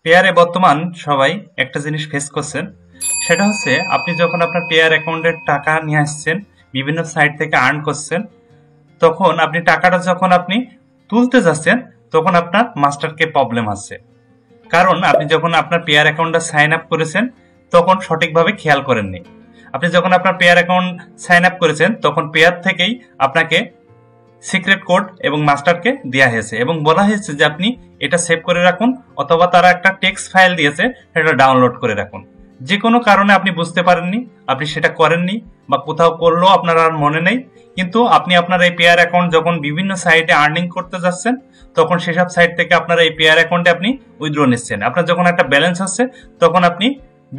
পেয়ারে বর্তমান সবাই একটা জিনিস ফেস করছেন, সেটা হচ্ছে আপনি যখন আপনার পেয়ার অ্যাকাউন্টের টাকা নিয়ে আসছেন, বিভিন্ন সাইট থেকে আর্ন করছেন, তখন আপনি টাকাটা যখন আপনি তুলতে যাচ্ছেন তখন আপনার মাস্টারকে প্রবলেম আছে। কারণ আপনি যখন আপনার পেয়ার অ্যাকাউন্টটা সাইন আপ করেছেন তখন সঠিকভাবে খেয়াল করেননি। আপনি যখন আপনার পেয়ার অ্যাকাউন্ট সাইন আপ করেছেন তখন পেয়ার থেকেই আপনাকে সিক্রেট কোড এবং মাস্টারকে দেওয়া হয়েছে এবং বলা হয়েছে যে আপনি এটা সেভ করে রাখুন, অথবা তারা একটা টেক্সট ফাইল দিয়েছে সেটা ডাউনলোড করে রাখুন। যে কোনো কারণে আপনি বুঝতে পারেননি, আপনি সেটা করেননি, বা কোথাও করলেও আপনার আর মনে নেই, কিন্তু আপনি আপনার এই পেয়ার অ্যাকাউন্ট যখন বিভিন্ন সাইটে আর্নিং করতে যাচ্ছেন তখন সেসব সাইট থেকে আপনার এই পেয়ার অ্যাকাউন্টে আপনি উইথড্র নিচ্ছেন। আপনার যখন একটা ব্যালেন্স আছে তখন আপনি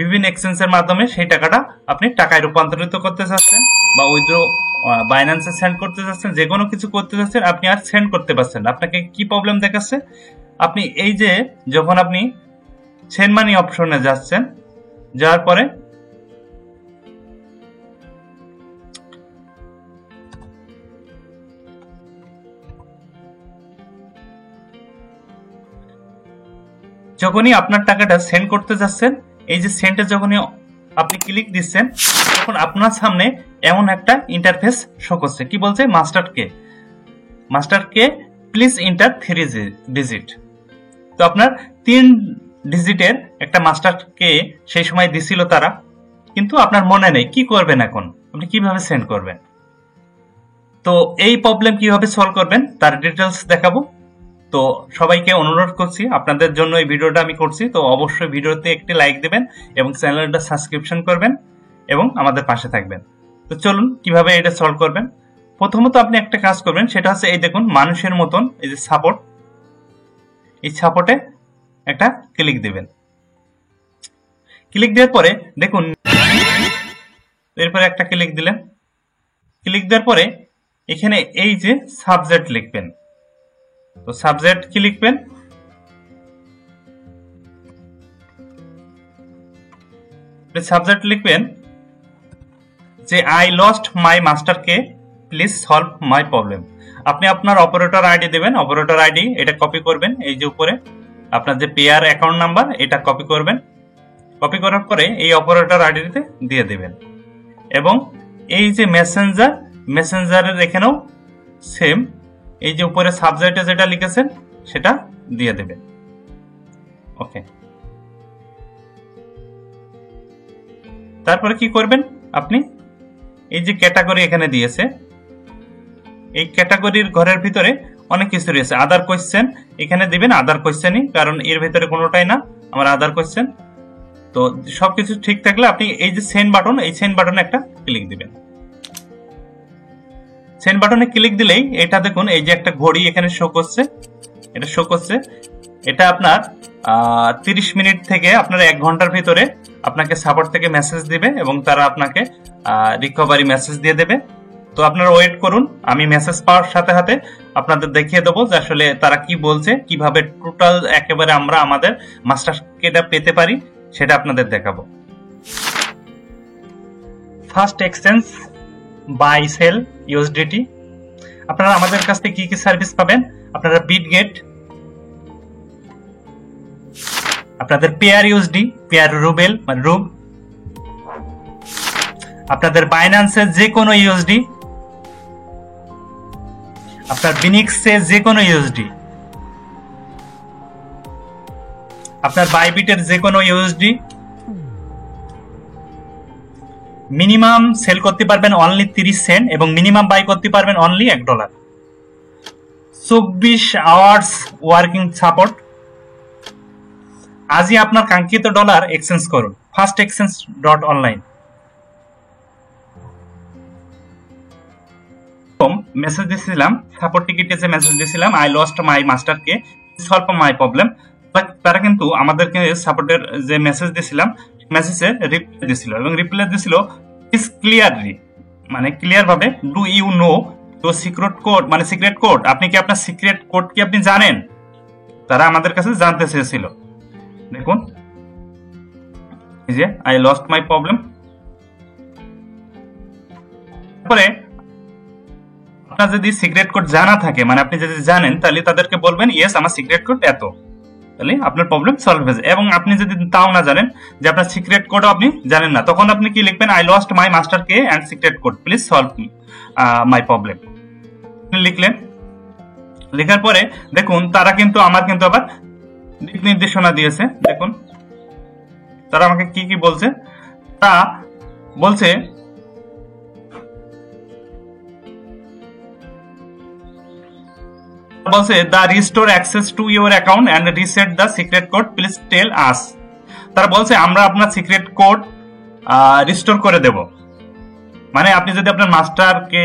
বিভিন্ন এক্সচেঞ্জের মাধ্যমে সেই টাকাটা আপনি টাকায় রূপান্তরিত করতে চাচ্ছেন, বা উইথড্র বাইন্যান্সে সেন্ড করতে চাচ্ছেন, যে কোনো কিছু করতে চাচ্ছেন, আপনি আর সেন্ড করতে পারছেন না। আপনাকে কি প্রবলেম দেখাচ্ছে? আপনি এই যে যখন আপনি সেন্ড মানি অপশনে যাচ্ছেন, যাওয়ার পরে যখনই আপনার টাকাটা সেন্ড করতে যাচ্ছেন, এই যে সেন্ডে যখনই আপনি ক্লিক দিচ্ছেন তখন আপনার সামনে এমন একটা ইন্টারফেস শো করছে। কি বলছে? মাস্টারকে প্লিজ এন্টার 3 ডিজিট। তো আপনার 3 ডিজিটের একটা মাস্টারকে সেই সময় দিছিল তারা, কিন্তু আপনার মনে নেই। কি করবেন এখন? আপনি কিভাবে সেন্ড করবেন? তো এই প্রবলেম কিভাবে সলভ করবেন তার ডিটেলস দেখাবো। তো সবাইকে অনুরোধ করছি, আপনাদের জন্য এই ভিডিওটা আমি করছি, তো অবশ্যই ভিডিওতে একটি লাইক দেবেন এবং চ্যানেলটা সাবস্ক্রিপশন করবেন এবং আমাদের পাশে থাকবেন। তো চলুন কিভাবে এটা সলভ করবেন। প্রথমত আপনি একটা কাজ করবেন, সেটা হচ্ছে এই দেখুন মানুষের মতন এই যে সাপোর্ট, এই সাপোর্টে একটা ক্লিক দিবেন। ক্লিক দেওয়ার পরে দেখুন, এরপরে একটা ক্লিক দিলেন। ক্লিক দেওয়ার পরে এখানে এই যে সাবজেক্ট লিখবেন, তো সাবজেক্ট কি লিখবেন? সাবজেক্ট লিখবেন যে আই লস্ট মাই মাস্টারকে, প্লিজ সলভ মাই প্রবলেম। আপনি আপনার অপারেটর আইডি দেবেন, অপারেটর আইডি এটা কপি করবেন, এই যে উপরে আপনার যে পেয়ার অ্যাকাউন্ট নাম্বার এটা কপি করবেন। কপি করার পরে এই অপারেটর আইডিতে দিয়ে দেবেন এবং এই যে মেসেঞ্জারের এখানেও সেম এই যে উপরে সাবজেক্টে যেটা লিখেছেন সেটা দিয়ে দেবেন। ওকে, তারপরে কি করবেন? আপনি এই যে ক্যাটাগরি এখানে দিয়েছে, এই ক্যাটাগরির ঘরের ভিতরে অনেক কিছু রয়েছে। আদার কোয়েশ্চেন এখানে দিবেন, আদার কোয়েশ্চেনই, কারণ এর ভিতরে কোনোটাই না আমার আদার কোয়েশ্চেন। তো সবকিছু ঠিক থাকলে আপনি এই যে সেন্ড বাটন, এই সেন্ড বাটনে একটা ক্লিক দিবেন। সেন্ড বাটনে ক্লিক দিলেই এটা দেখুন এই যে একটা ঘড়ি এখানে শো করছে, এটা শো করছে। এটা আপনার 30 মিনিট থেকে আপনার 1 ঘন্টার ভিতরে আপনাকে সাপোর্ট থেকে মেসেজ দিবে এবং তারা আপনাকে রিকভারি মেসেজ দিয়ে দেবে। তো আপনারা ওয়েট করুন, আমি মেসেজ পাওয়ার সাথে সাথে আপনাদের দেখিয়ে দেবো যে আসলে তারা কি বলছে, কিভাবে টোটাল একেবারে আমরা আমাদের মাস্টারকে পেতে পারি সেটা আপনাদের দেখাবো। First exchange buy sell USDT. আপনারা আমাদের কাছ থেকে কি কি সার্ভিস পাবেন? আপনারা বিটগেট, আপনাদের পেয়ার ইউএসডি, পেয়ার রুবেল মানে রুব, আপনাদের বাইন্যান্সের যে কোনো ইউএসডি, আপনার বিনিক্সের যে কোনো ইউএসডি, আপনার বাইবিটের যে কোনো ইউএসডি। মিনিমাম সেল করতে পারবেন অনলি 30 সেন্ট এবং মিনিমাম বাই করতে পারবেন অনলি $1। 24 hours working support. আজই আপনার কাঙ্ক্ষিত ডলার এক্সচেঞ্জ করুন fastexchange.online। মেসেজ দিয়েছিলাম, সাপোর্ট টিকিটে যে মেসেজ দিয়েছিলাম আই লস্ট মাই মাস্টারকে, সলভ মাই প্রবলেম, তারা কিন্তু আমাদেরকে সাপোর্টের যে মেসেজ দিয়েছিলাম মেসেজে রিপ্লাই দিয়েছিল এবং রিপ্লাই দিয়েছিল ইজ ক্লিয়ারলি, মানে ক্লিয়ার ভাবে, do you know your secret code, মানে সিক্রেট কোড, আপনি কি আপনার সিক্রেট কোড কি আপনি জানেন? তারা আমাদের কাছে জানতে চেয়েছিল। দেখুন এই যে আই লস্ট মাই প্রবলেম। তারপরে আপনার যদি সিক্রেট কোড জানা থাকে, মানে আপনি যদি জানেন, তাহলে তাদেরকে বলবেন ইয়েস আমার সিক্রেট কোড এত। তাহলে আপনার প্রবলেম সলভ হয়ে যায়। এবং আপনি যদি তাও না জানেন যে আপনার সিক্রেট কোডও আপনি জানেন না, তখন আপনি কি লিখবেন, I lost my master K and secret code, please solve my problem লিখলেন। লেখার পরে দেখুন তারা কিন্তু আমার কিন্তু আবার দিক নির্দেশনা দিয়েছে। দেখুন তারা আমাকে কি কি বলছে। তা বলছে the restore access to your account and reset the secret code, please tell us। তারা বলছে আমরা আপনার সিক্রেট কোড রিস্টোর করে দেব, মানে আপনি যদি আপনার মাস্টারকে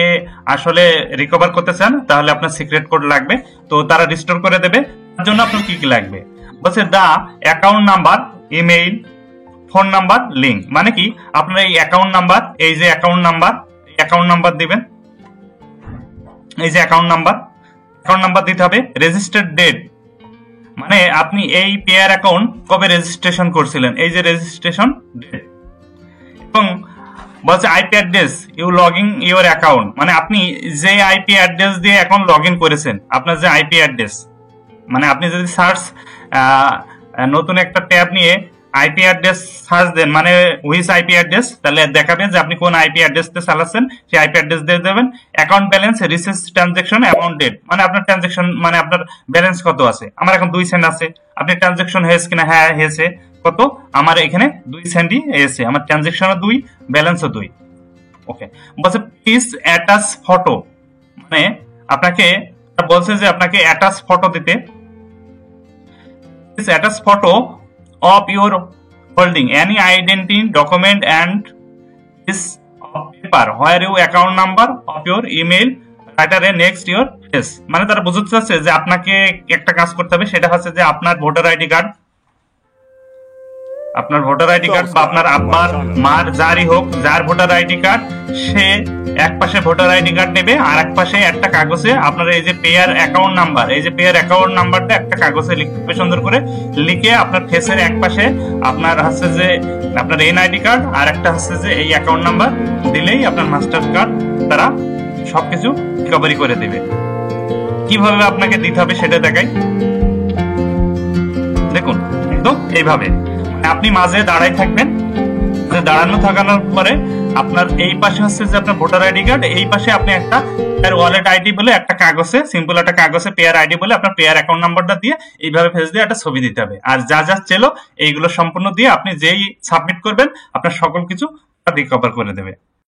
আসলে রিকভার করতে চান তাহলে আপনার সিক্রেট কোড লাগবে, তো তারা রিস্টোর করে দেবে। তার জন্য আপনার কি কি লাগবে, বলছে the account number, email, phone number, link. মানে কি আপনার এই অ্যাকাউন্ট নাম্বার, এই যে অ্যাকাউন্ট নাম্বার দিবেন, এই যে অ্যাকাউন্ট নাম্বার দিতে হবে। রেজিস্টার্ড ডেট, মানে আপনি এই পেয়ার অ্যাকাউন্ট কবে রেজিস্ট্রেশন করছিলেন, এই যে রেজিস্ট্রেশন ডেট। এবং বলছে IP address you logging your account, মানে আপনি যে আইপি অ্যাড্রেস দিয়ে অ্যাকাউন্ট লগ ইন করেছেন, আপনার যে আইপি অ্যাড্রেস, মানে আপনি যদি সার্চ নতুন একটা ট্যাব নিয়ে আইপি অ্যাড্রেস সার্চ দেন, মানে হুইচ আইপি অ্যাড্রেস, তাহলে দেখাবে যে আপনি কোন আইপি অ্যাড্রেস তে চালাচ্ছেন, সেই আইপি অ্যাড্রেস দিয়ে দেবেন। Account balance, recent transaction, amount date, মানে আপনার ট্রানজাকশন মানে আপনার ব্যালেন্স কত আছে। আমার এখন 2 সেন্ট আছে, আপনি ট্রানজাকশন হয়েছে কিনা, হ্যাঁ হয়েছে, কত, আমার এখানে 2 সেন্টই এসে, আমার ট্রানজাকশনও 2, ব্যালেন্সও 2। ওকে, বলছে প্লিজ অ্যাটাচ ফটো, মানে আপনাকে বলছে যে আপনাকে অ্যাটাচ ফটো দিতে। Please attach photo of your holding any identity document and piece of paper where your account number of your email writer next your face, মানে তারা বুঝতে চাচ্ছে যে আপনাকে একটা কাজ করতে হবে, সেটা হচ্ছে যে আপনার ভোটার আইডি কার্ড বা আপনার আব্বার মার যারই হোক, যার ভোটার আইডি কার্ড, সে এক পাশে ভোটার আইডি কার্ড নেবে আর এক পাশে একটা কাগজে আপনার এই যে পেয়ার অ্যাকাউন্ট নাম্বারটা একটা কাগজে লিখবে, সুন্দর করে লিখে আপনার ফেসের এক পাশে আপনার হচ্ছে যে আপনার এনআইডি কার্ড আর একটা হচ্ছে যে এই অ্যাকাউন্ট নাম্বার দিলেই আপনার মাস্টার কার্ড তারা সবকিছু রিকভারি করে দেবে। কিভাবে আপনাকে দিতে হবে সেটা দেখাই। দেখুন একদম এইভাবে আপনি মাঝে দাঁড়াই থাকবেন, দাঁড়ানো থাকানোর পরে আপনার এই পাশে হচ্ছে যে আপনার ভোটার আইডি কার্ড, এই পাশে আপনি একটা ওয়ালেট আইডি বলে একটা কাগজে, সিম্পল একটা কাগজে পেয়ার আইডি বলে আপনার পেয়ার অ্যাকাউন্ট নাম্বারটা দিয়ে এইভাবে ফেস দিয়ে একটা ছবি দিতে হবে। আর যা যা ছিল এইগুলো সম্পূর্ণ দিয়ে আপনি যেই সাবমিট করবেন আপনার সকল কিছু রিকভার করে দেবে।